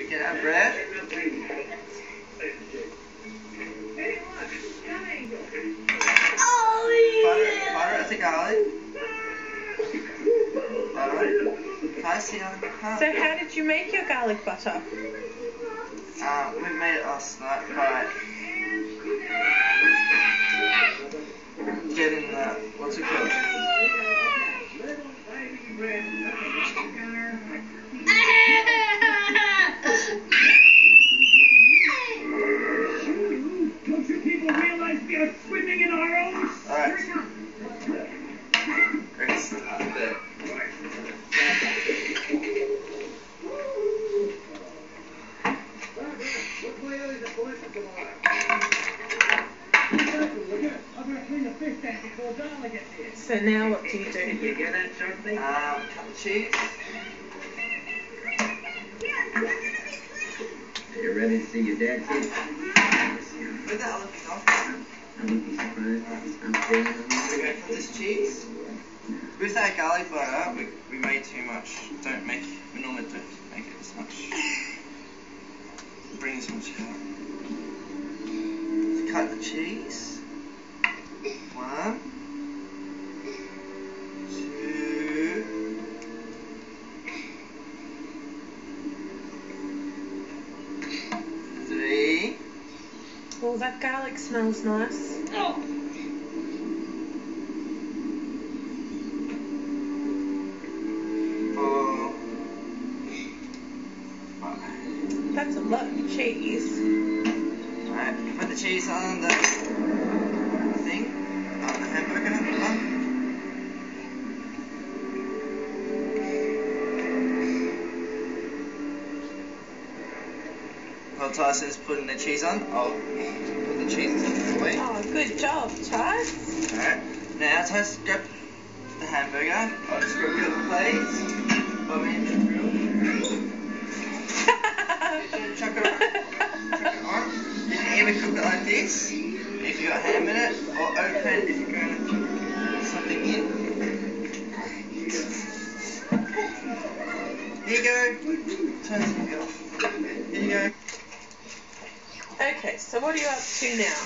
Get our bread. Butter at the garlic. So how did you make your garlic butter? We made it last night by getting the, what's it called? Don't you people realize we are swimming in our own? Alright. Great start there. So now what do you do? Cut the cheese. You ready to see your dad, kid? With that, I'll look it off. I wouldn't be surprised. I'm feeling We're going for this cheese. With that garlic butter, we made too much. We normally don't make it this much. Bring this much out. So cut the cheese. 1, 2, 3. Oh, that garlic smells nice. Oh. 4, 5. That's a lot of cheese. Alright, put the cheese on the thing, on the hamburger bun. While Tyson's putting the cheese on, I'll put the cheese away. Oh, good job, Chas. Alright, now Tyson, grab the hamburger. I'll just grab the plate. Put me in the grill. Chuck it on. Chuck it on. You can either cook it like this, if you've got ham in it, or open if you're going to put something in. Here you go. Turn this off. Here you go. Okay, so what are you up to now?